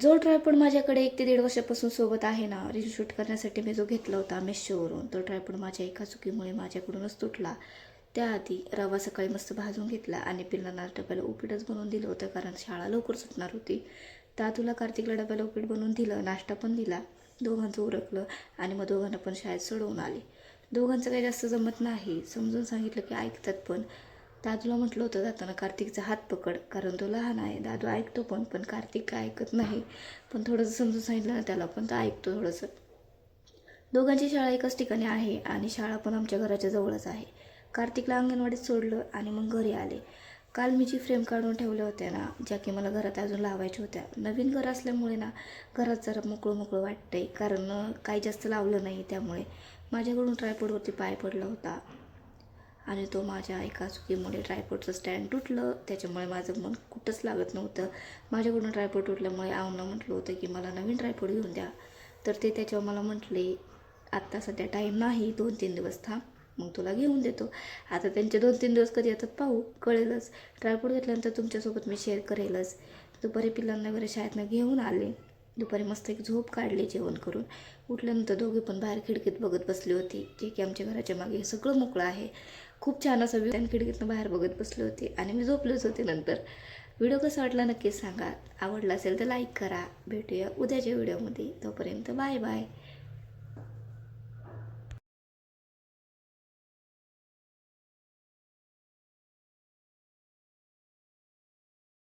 जो ट्रायपॉड माझ्याकडे 1 ते 1.5 वर्षापासून सोबत आहे ना, रील शूट करण्यासाठी मी जो घेतला होता मेशोवरून, तो ट्रायपॉड माझ्या एका चुकीमुळे माझ्याकडूनच तुटला. त्याआधी रवा सकाळी मस्त भाजून घेतला आणि पिल्लांना डब्याला उपीटच बनवून दिलं होतं, कारण शाळा लवकर सुटणार होती. तुला कार्तिकला डब्याला उपीट बनवून दिलं, नाश्ता पण दिला. दोघांचं उरकलं आणि मग दोघांना पण शाळेत सोडवून आले. दोघांचं काही जास्त जमत नाही, समजून सांगितलं की ऐकतात पण. दादूला म्हटलं होतं जाताना कार्तिकचा हात पकड, कारण तो लहान आहे. दादू ऐकतो पण कार्तिक काय ऐकत नाही. पण थोडंसं समजून सांगितलं ना त्याला, पण तो ऐकतो थोडंसं. दोघांची शाळा एकाच ठिकाणी आहे आणि शाळा पण आमच्या घराच्या जवळच आहे. कार्तिकला अंगणवाडीत सोडलं आणि मग घरी आले. काल मी जी फ्रेम काढून ठेवल्या होत्या ना, ज्या की मला घरात अजून लावायच्या होत्या. नवीन घर असल्यामुळे ना घरात जरा मोकळं मोकळं वाटतंय, कारण काही जास्त लावलं नाही. त्यामुळे माझ्याकडून ट्रायपॉडवरती पाय पडला होता आणि तो माझ्या एका चुकीमुळे ट्रायपॉडचं स्टँड तुटलं. त्याच्यामुळे माझं मन कुठंच लागत नव्हतं. माझ्याकडून ट्रायपॉड तुटल्यामुळे आऊंना म्हटलं होतं की मला नवीन ट्रायपॉड घेऊन द्या. तर ते त्याच्यावर मला म्हटले, आत्ता सध्या टाईम नाही, 2-3 दिवस थांब, मग तुला घेऊन देतो. आता त्यांचे 2-3 दिवस कधी येतात पाहू, कळेलच. ट्रायपॉड घेतल्यानंतर तुमच्यासोबत मी शेअर करेलच. दुपारी पिल्लांना वगैरे शाळेतनं घेऊन आले. दुपारी मस्त एक झोप काढली जेवण करून. उठल्यानंतर दोघे पण बाहेर खिडकीत बघत बसले होते, जे की आमच्या घराच्या मागे सगळं मोकळं आहे. खूप छान असं व्ह्यू. आणि खिडकीतनं बाहेर बघत बसले होते आणि मी झोपलेच होते नंतर. व्हिडिओ कसा वाटला नक्कीच सांगा. आवडला असेल तर लाईक करा. भेटूया उद्याच्या व्हिडिओमध्ये. तोपर्यंत बाय बाय.